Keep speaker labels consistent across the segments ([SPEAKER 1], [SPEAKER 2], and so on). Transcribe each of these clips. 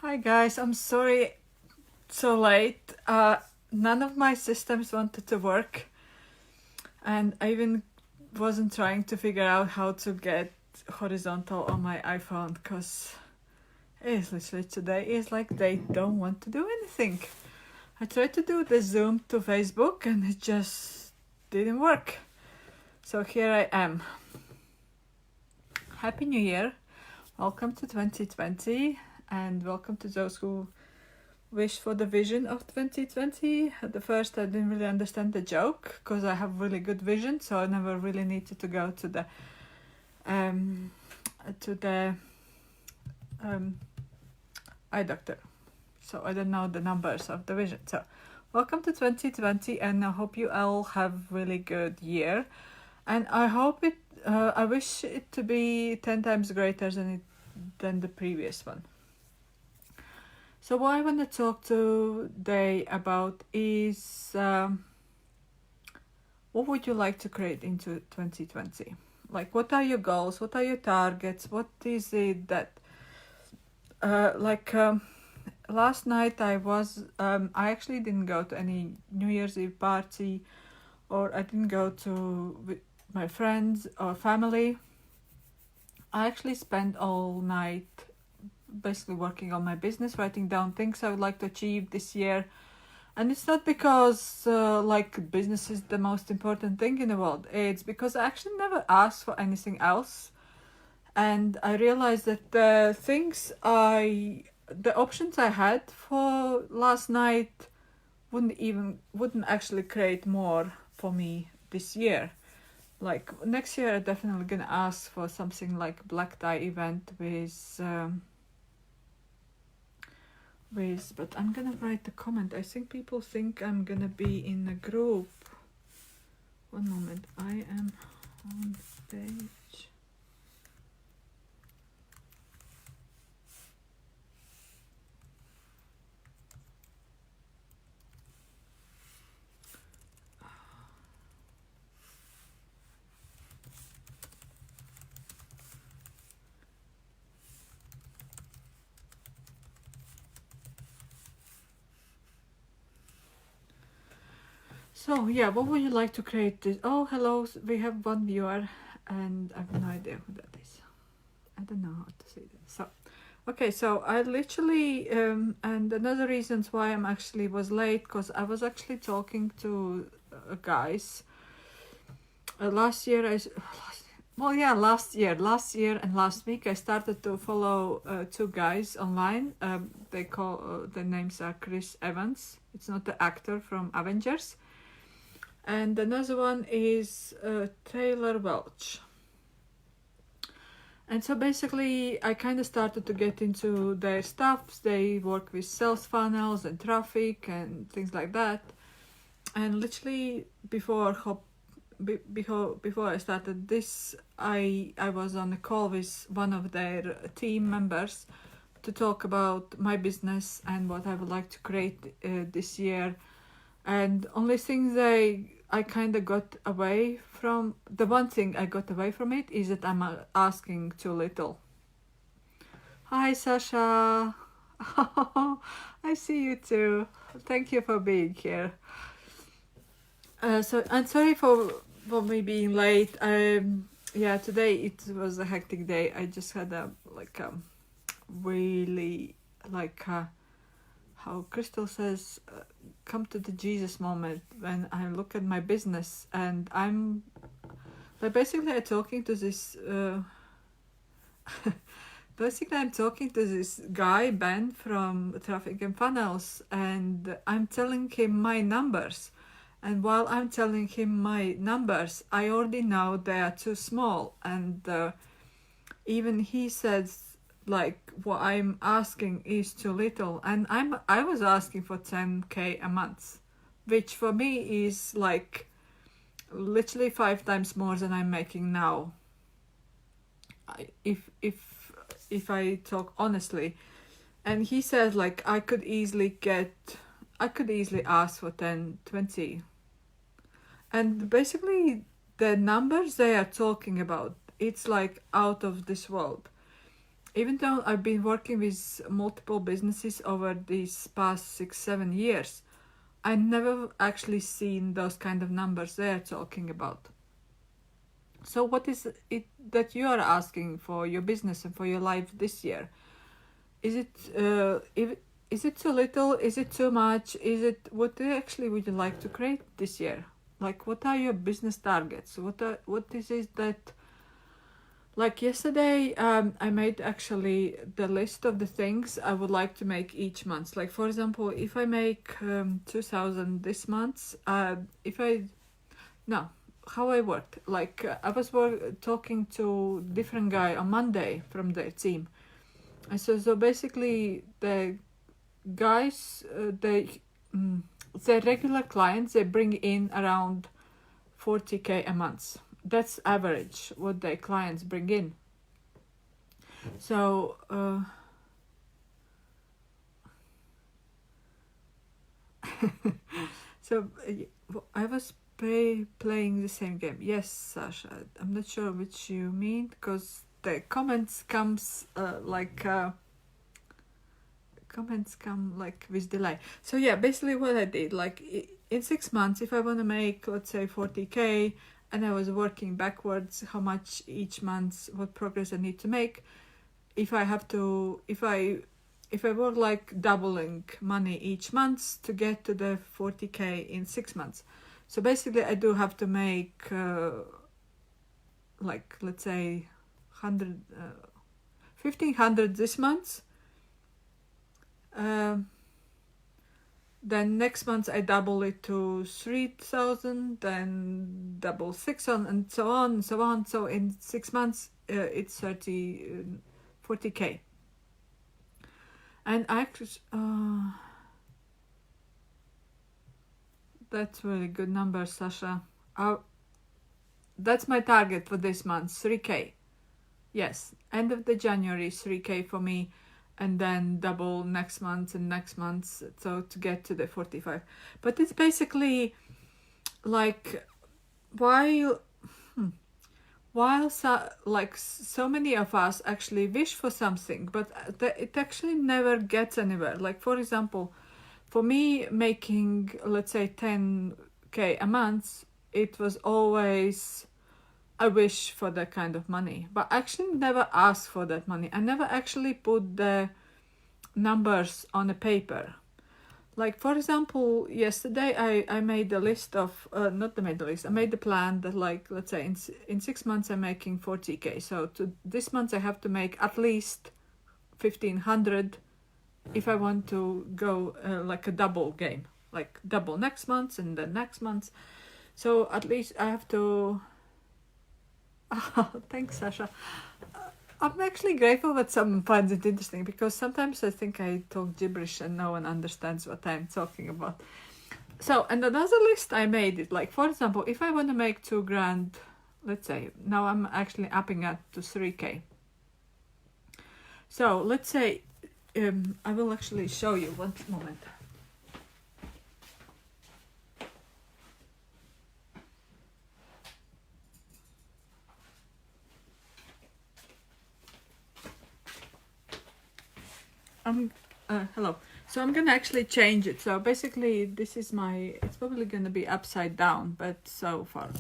[SPEAKER 1] Hi guys, I'm sorry so late. None of my systems wanted to work, and I even wasn't trying to figure out how to get horizontal on my iPhone because it's literally today is like they don't want to do anything. I tried to do the Zoom to Facebook and it just didn't work. So here I am. Happy New Year. Welcome to 2020 and welcome to those who wish for the vision of 2020. At the first, I didn't really understand the joke because I have really good vision, so I never really needed to go to the um, eye doctor. So I don't know the numbers of the vision. So welcome to 2020, and I hope you all have really good year. And I hope it. I wish it to be 10 times greater than the previous one. So what I want to talk today about is what would you like to create into 2020? Like, what are your goals? What are your targets? What is it that, last night I actually didn't go to any New Year's Eve party, or I didn't go to with my friends or family. I actually spent all night basically working on my business, writing down things I would like to achieve this year. And it's not because business is the most important thing in the world. It's because I actually never asked for anything else, and I realized that the options I had for last night wouldn't actually create more for me this year. Like next year, I'm definitely gonna ask for something like black tie event but I'm gonna write a comment. I think people think I'm gonna be in a group. One moment, I am on stage. So yeah, what would you like to create this? Oh, hello, we have one viewer, and I have no idea who that is. I don't know how to say that. So, okay, so I literally and another reasons why I'm actually was late because I was actually talking to guys. Last year and last week I started to follow two guys online. They call their names are Chris Evans. It's not the actor from Avengers. And another one is Taylor Welch. And so basically, I kind of started to get into their stuff. They work with sales funnels and traffic and things like that. And literally before I started this, I was on a call with one of their team members to talk about my business and what I would like to create this year. And only thing I kind of got away from, the one thing I got away from it is that I'm asking too little. Hi Sasha. I see you too. Thank you for being here. So I'm sorry for me being late. Today it was a hectic day. I just had a really how Crystal says, come to the Jesus moment when I look at my business, and I'm basically I'm talking to this guy Ben from Traffic and Funnels, and I'm telling him my numbers. And while I'm telling him my numbers, I already know they are too small, and even he says like what I'm asking is too little, and I was asking for 10k a month, which for me is like literally 5 times more than I'm making now. If I talk honestly, and he says like I could easily ask for 10, 20. And basically the numbers they are talking about, it's like out of this world. even though I've been working with multiple businesses over these past 6-7 years, I never actually seen those kind of numbers they're talking about. So what is it that you are asking for your business and for your life this year? Is it too little? Is it too much? What actually would you like to create this year? Like, what are your business targets? What is it that, like yesterday, I made actually the list of the things I would like to make each month. Like, for example, if I make 2,000 this month, how I worked. Like, I was talking to different guy on Monday from their team. And so basically the guys, the regular clients, they bring in around 40k a month. That's average what their clients bring in. So so I was playing the same game. Yes, Sasha, I'm not sure which you mean, because the comments come with delay. So yeah, basically what I did, like in 6 months, if I want to make, let's say, 40k, and I was working backwards how much each month, what progress I need to make. If I work like doubling money each month to get to the 40k in 6 months. So basically I do have to make like, let's say 1,500 this month. Then next month I double it to 3,000, then double 6,000, and so on and so on. So in 6 months it's 40k. And actually, that's really good number, Sasha. That's my target for this month, 3k. Yes, end of the January, 3k for me, and then double next month and next month, so to get to the 45. But it's basically like, while so many of us actually wish for something, but it actually never gets anywhere. Like, for example, for me, making, let's say, 10k a month, it was always a wish for that kind of money, but actually never asked for that money. I never actually put the numbers on a paper. Like, for example, yesterday I made a list of, I made the plan that, like, let's say in 6 months I'm making 40k. So this month I have to make at least 1,500 if I want to go like a double game, like double next month and then next month. So at least I have to... Oh, thanks, Sasha. I'm actually grateful that someone finds it interesting, because sometimes I think I talk gibberish and no one understands what I'm talking about. So, and another list I made it, like, for example, if I want to make 2 grand, let's say, now I'm actually upping it to 3k. So let's say, I will actually show you one moment. Hello. So I'm gonna actually change it. So basically this is it's probably gonna be upside down, but so far.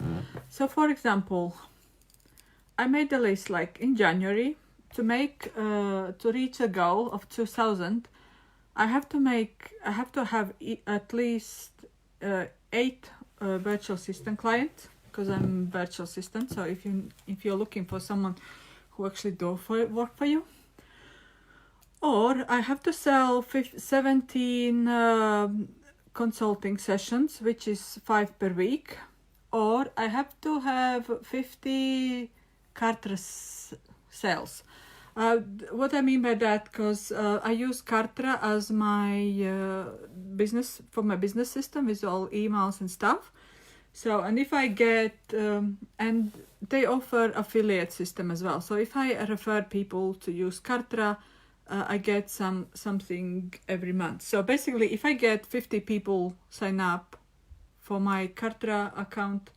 [SPEAKER 1] So for example, I made the list like in January to reach a goal of 2,000. I have to have at least 8 virtual assistant clients, because I'm virtual assistant. So if you're looking for someone who actually work for you. Or I have to sell 17 consulting sessions, which is 5 per week. Or I have to have 50 Kartra sales. What I mean by that, because I use Kartra as my business system with all emails and stuff. So, and if I get, and they offer affiliate system as well. So if I refer people to use Kartra, I get something every month. So basically, if I get 50 people sign up for my Kartra account,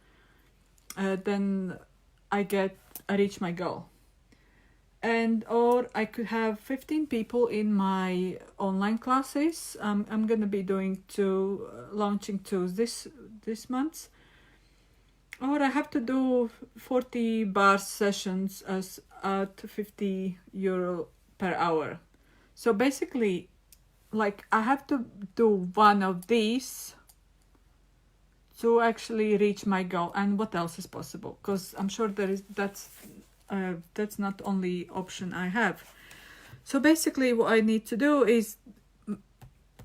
[SPEAKER 1] then I reach my goal. and or I could have 15 people in my online classes. I'm gonna be doing launching two this month, or I have to do 40 bar sessions as at €50 per hour. So basically, like, I have to do one of these to actually reach my goal. And what else is possible? Because I'm sure that's not only option I have. So basically what I need to do is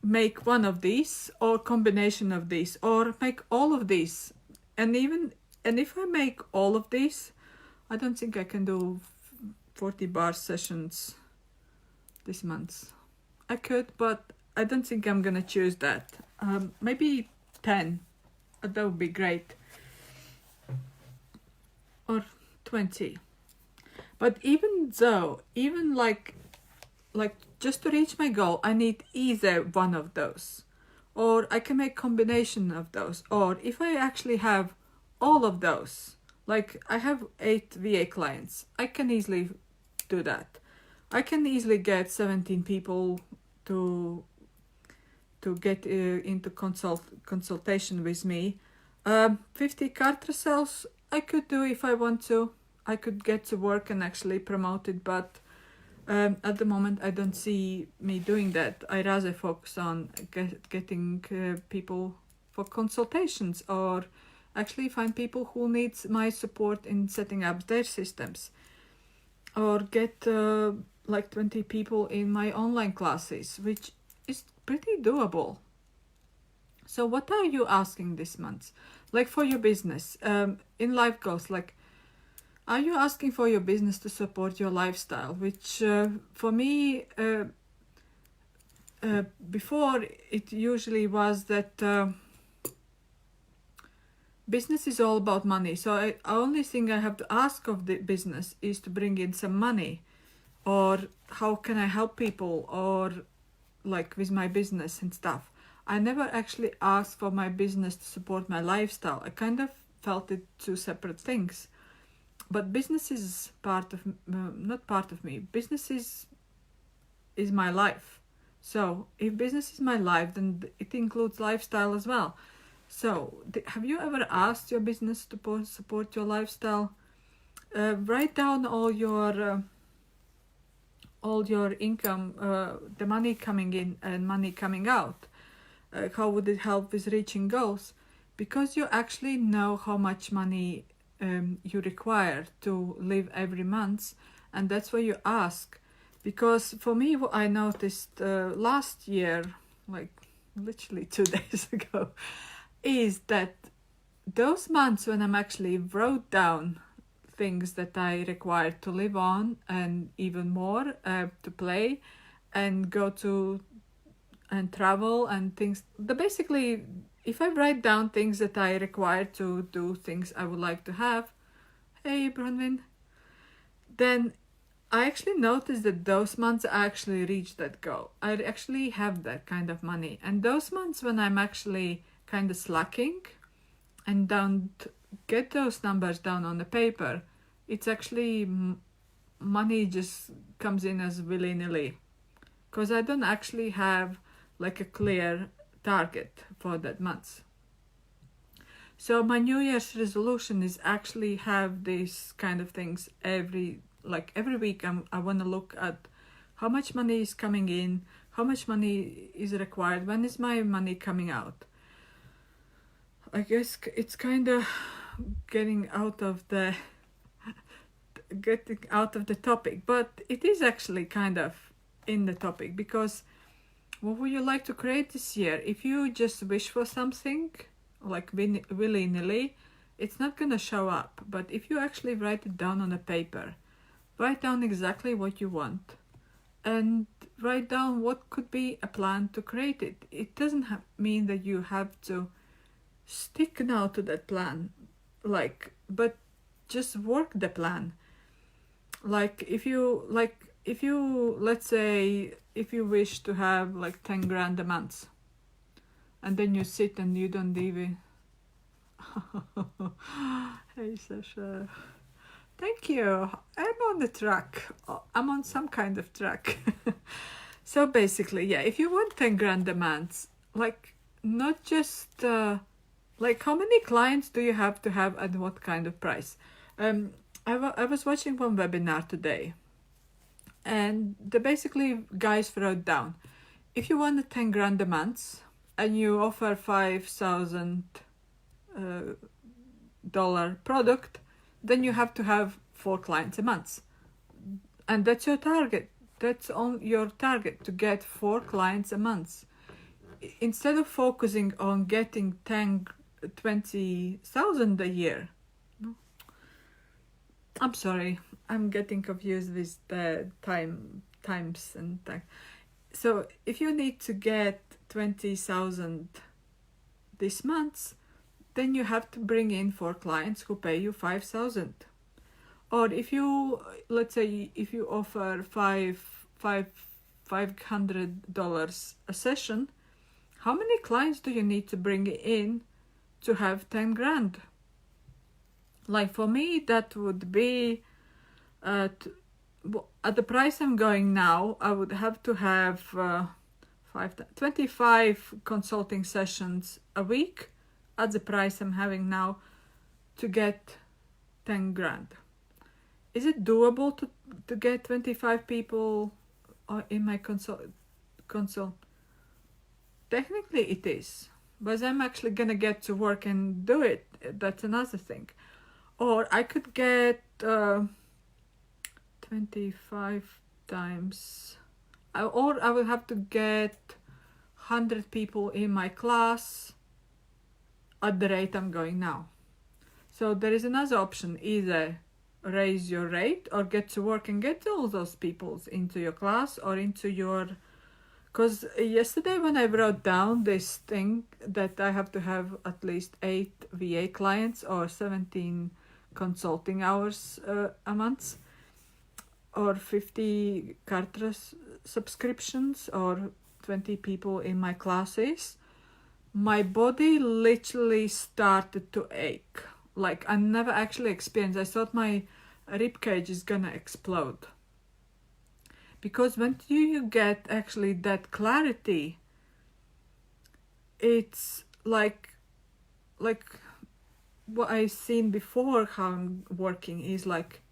[SPEAKER 1] make one of these, or combination of these, or make all of these. And if I make all of these, I don't think I can do 40 bar sessions this month. I could, but I don't think I'm gonna choose that. Maybe 10. That would be great. Or 20. But even like just to reach my goal, I need either one of those, or I can make combination of those, or if I actually have all of those, like I have 8 VA clients, I can easily do that. I can easily get 17 people to get into consultation with me. 50 cartridge cells I could do if I want to. I could get to work and actually promote it, but at the moment I don't see me doing that. I rather focus on getting people for consultations, or actually find people who need my support in setting up their systems, or get like 20 people in my online classes, which is pretty doable. So what are you asking this month? Like for your business, in life goals, like, are you asking for your business to support your lifestyle? Which for me, before it usually was that business is all about money. So only thing I have to ask of the business is to bring in some money, or how can I help people, or like with my business and stuff. I never actually asked for my business to support my lifestyle. I kind of felt it two separate things. But business is not part of me. Business is my life. So if business is my life, then it includes lifestyle as well. So have you ever asked your business to support your lifestyle? Write down all your income, the money coming in and money coming out. How would it help with reaching goals? Because you actually know how much money you require to live every month, and that's why you ask. Because for me, what I noticed last year, like literally 2 days ago, is that those months when I'm actually wrote down things that I require to live on, and even more to play and go to and travel and things, basically, if I write down things that I require to do things I would like to have, hey Bronwyn, then I actually noticed that those months I actually reach that goal. I actually have that kind of money. And those months when I'm actually kind of slacking and don't get those numbers down on the paper, it's actually money just comes in as willy-nilly, because I don't actually have like a clear target for that month. So my New Year's resolution is actually have these kind of things every week. I want to look at how much money is coming in, how much money is required, when is my money coming out. I guess it's kind of getting out of the topic, but it is actually kind of in the topic, because what would you like to create this year? If you just wish for something, like willy-nilly, it's not going to show up. But if you actually write it down on a paper, write down exactly what you want, and write down what could be a plan to create it. It doesn't mean that you have to stick now to that plan, but just work the plan. If you let's say if you wish to have like 10 grand a month, and then you sit and you don't even hey Sasha, Thank you. I'm on the track. I'm on some kind of track. So basically, yeah, if you want 10 grand demands, like not just like how many clients do you have to have and what kind of price? I was watching one webinar today, and the basically guys wrote down, if you want a 10 grand demands and you offer $5,000 product, then you have to have 4 clients a month, and that's your target. That's on your target, to get 4 clients a month. Instead of focusing on getting 20,000 a year. I'm sorry, I'm getting confused with the times and time. So if you need to get 20,000 this month, then you have to bring in 4 clients who pay you 5,000. Or if you, let's say, if you offer $500 a session, how many clients do you need to bring in to have 10 grand? Like for me, that would be at the price I'm going now, I would have to have 25 consulting sessions a week at the price I'm having now to get 10 grand. Is it doable to get 25 people in my consult? Technically it is, but I'm actually gonna get to work and do it. That's another thing. Or I could get 25 times, or I will have to get 100 people in my class at the rate I'm going now. So there is another option, either raise your rate or get to work and get all those people into your class or into your... Because yesterday when I wrote down this thing that I have to have at least 8 VA clients or 17 consulting hours a month, or 50 Carters subscriptions, or 20 people in my classes, my body literally started to ache. Like I never actually experienced. I thought my rib cage is gonna explode. Because when you get actually that clarity, it's like what I've seen before how I'm working is like,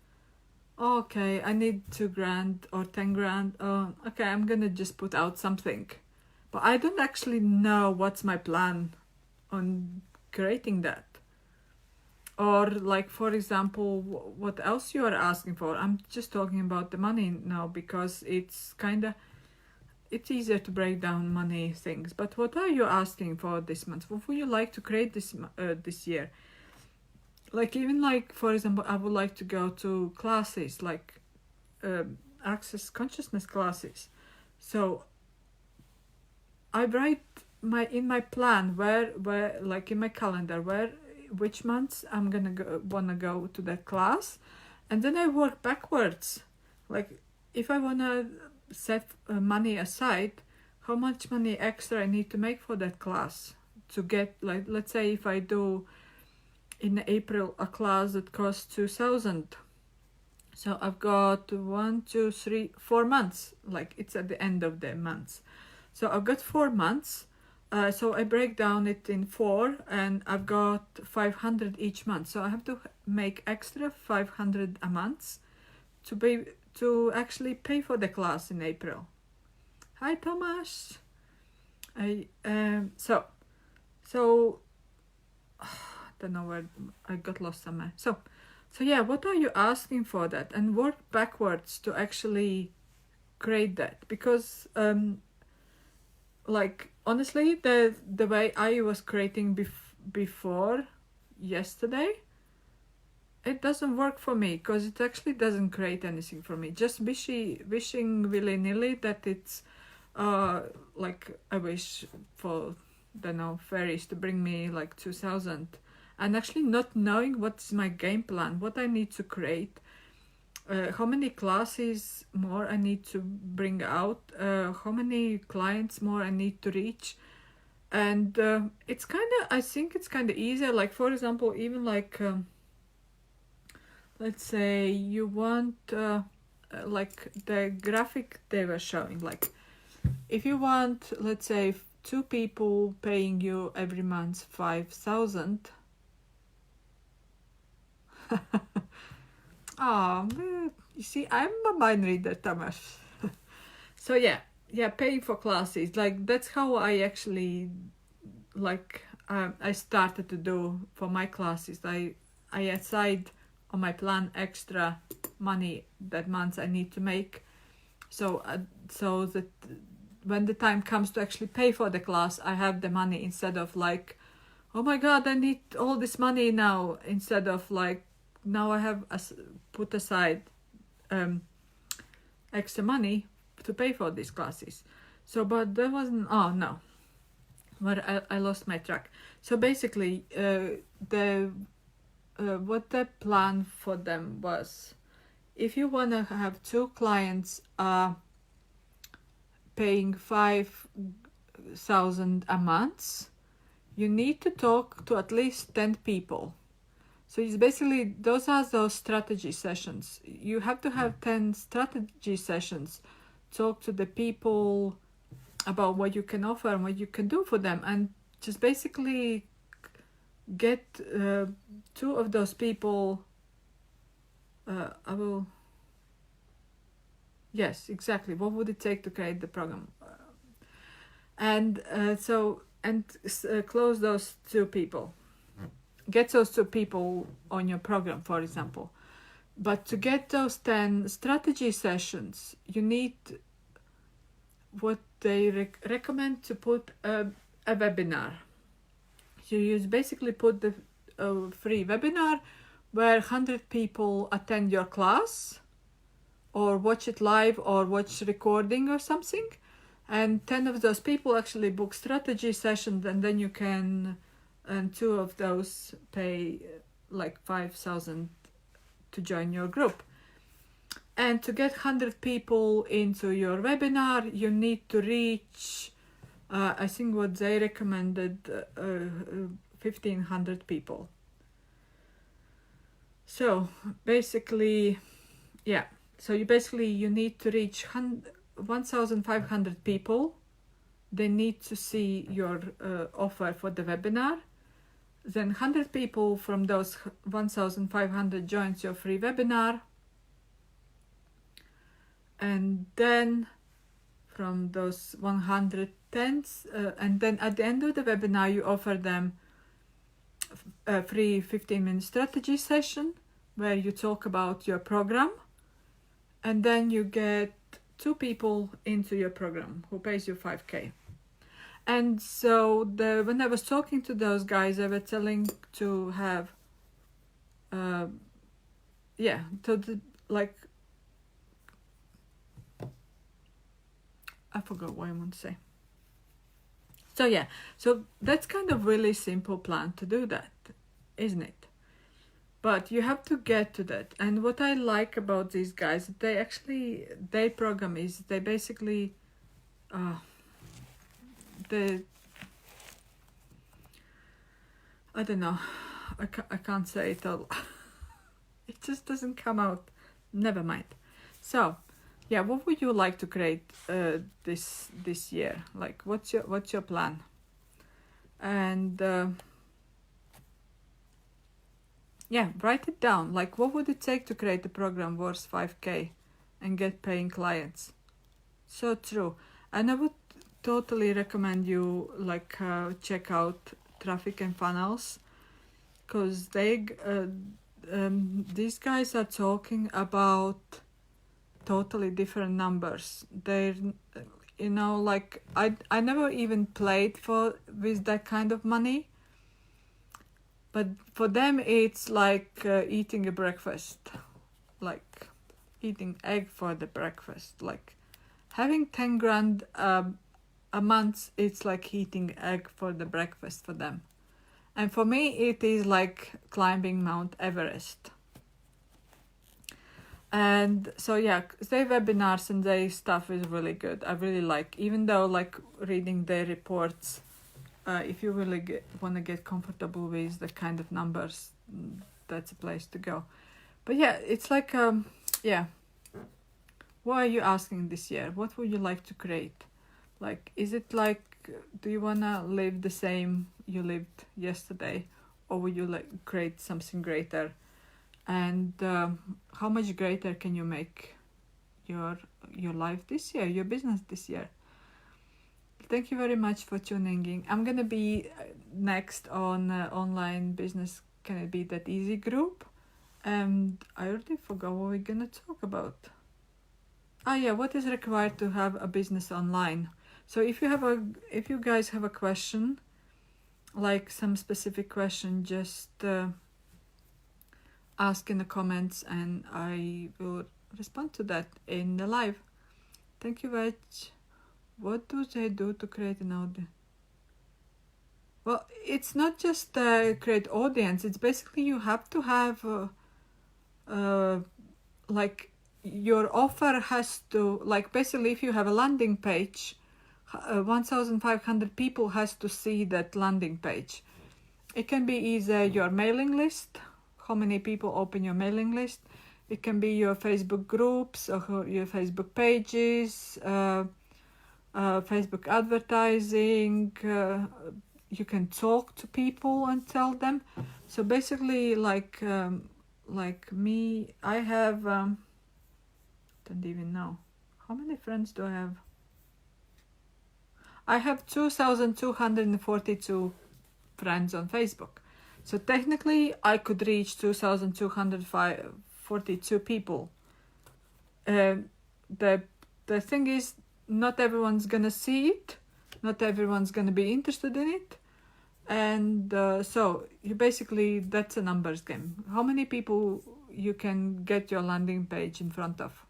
[SPEAKER 1] okay, I need 2 grand or 10 grand. Okay, I'm gonna just put out something. But I don't actually know what's my plan on creating that. Or like, for example, what else you are asking for. I'm just talking about the money now because it's easier to break down money things. But what are you asking for this month? What would you like to create this year? Like even like, for example, I would like to go to classes like access consciousness classes. So I write in my plan where like in my calendar which months I'm wanna go to that class, and then I work backwards. Like if I wanna set money aside, how much money extra I need to make for that class to get, like, let's say if I do in April a class that costs 2,000. So I've got 1, 2, 3, 4 months. Like it's at the end of the months. So I've got 4 months. So I break down it in 4, and I've got 500 each month. So I have to make extra 500 a month to actually pay for the class in April. Hi Thomas. So don't know where I got lost somewhere. So yeah, what are you asking for that? And work backwards to actually create that. Because like honestly, the way I was creating before yesterday, it doesn't work for me because it actually doesn't create anything for me. Just wishing willy-nilly that it's like I wish for, don't know, fairies to bring me like 2,000, and actually not knowing what's my game plan, what I need to create, how many classes more I need to bring out, how many clients more I need to reach. And I think it's kind of easier. Like for example, even like let's say you want like the graphic they were showing, like if you want, let's say, 2 people paying you every month 5,000. Oh, you see, I'm a mind reader, Tamas. So yeah, paying for classes, like that's how I actually, like, I started to do for my classes. I aside on my plan extra money that month I need to make, so that when the time comes to actually pay for the class, I have the money, instead of like, oh my god, I need all this money now, instead of like, now I have put aside extra money to pay for these classes. So, but there wasn't, oh no, but I lost my track. So basically, what the plan for them was, if you want to have 2 clients paying 5,000 a month, you need to talk to at least 10 people. So it's basically, those are those strategy sessions. You have to have 10 strategy sessions, talk to the people about what you can offer and what you can do for them, and just basically get 2 of those people. Yes, exactly. What would it take to create the program? Close those 2 people. Get those 2 people on your program, for example. But to get those 10 strategy sessions, you need what they recommend, to put a webinar. So you basically put the free webinar where 100 people attend your class, or watch it live, or watch recording or something, and 10 of those people actually book strategy sessions, and then you can, and 2 of those pay like 5,000 to join your group. And to get 100 people into your webinar, you need to reach, I think what they recommended, 1,500 people. So basically, yeah. So you need to reach 1,500 people. They need to see your offer for the webinar. Then 100 people from those 1,500 joins your free webinar. And then from those 110, and then at the end of the webinar, you offer them a free 15-minute strategy session where you talk about your program. And then you get 2 people into your program who pays you 5K. And so when I was talking to those guys, they were telling to have, I forgot what I want to say. So that's kind of really simple plan to do that, isn't it? But you have to get to that. And what I like about these guys, their program is, they basically, I don't know, I can't say it all. It just doesn't come out. Never mind. So, yeah, what would you like to create this year? Like, what's your plan? And write it down. Like, what would it take to create a program worth 5K and get paying clients? So true. And I would totally recommend you check out Traffic and Funnels, because these guys are talking about totally different numbers. They're, I never even played with that kind of money, but for them it's like eating a breakfast, like eating egg for the breakfast. Like having 10 grand a month, it's like eating egg for the breakfast for them. And for me, it is like climbing Mount Everest. And so their webinars and their stuff is really good. I really like, even though like reading their reports, if you really want to get comfortable with the kind of numbers, that's a place to go. But yeah, it's like yeah, what are you asking this year? What would you like to create? Like, is it like, do you wanna live the same you lived yesterday, or would you like create something greater? And how much greater can you make your life this year, your business this year? Thank you very much for tuning in. I'm gonna be next on online business. Can it be that easy group? And I already forgot what we're gonna talk about. Ah, yeah, what is required to have a business online? So if you guys have a question, like some specific question, just ask in the comments, and I will respond to that in the live. Thank you very much. What do they do to create an audience? Well, it's not just create audience. It's basically you have to have like your offer has to, like, basically if you have a landing page, 1,500 people has to see that landing page. It can be either your mailing list, how many people open your mailing list. It can be your Facebook groups or your Facebook pages, Facebook advertising. You can talk to people and tell them. So basically, like me, I have don't even know how many friends do I have. I have 2,242 friends on Facebook. So technically, I could reach 2,242 people. The thing is, not everyone's gonna see it. Not everyone's gonna be interested in it. And so you basically, that's a numbers game. How many people you can get your landing page in front of?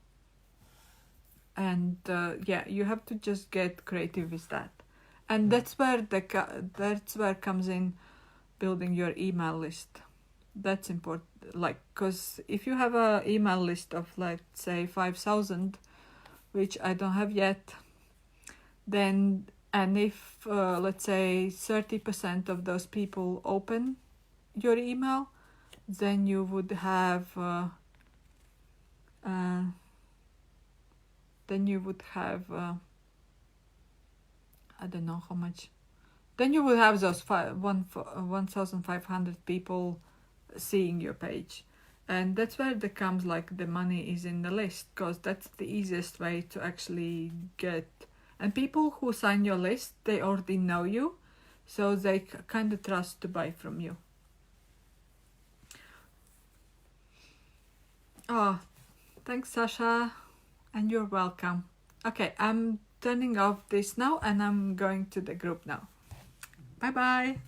[SPEAKER 1] And yeah, you have to just get creative with that. And that's where comes in building your email list. That's important, like, because if you have a email list of, let's say, 5,000, which I don't have yet, then, and if let's say 30% of those people open your email, then you would have I don't know how much. Then you will have those 1,500 people seeing your page. And that's where there comes, like, the money is in the list, because that's the easiest way to actually get. And people who sign your list, they already know you, so they kind of trust to buy from you. Oh, thanks, Sasha, and you're welcome. Okay, I'm turning off this now, and I'm going to the group now. Bye bye.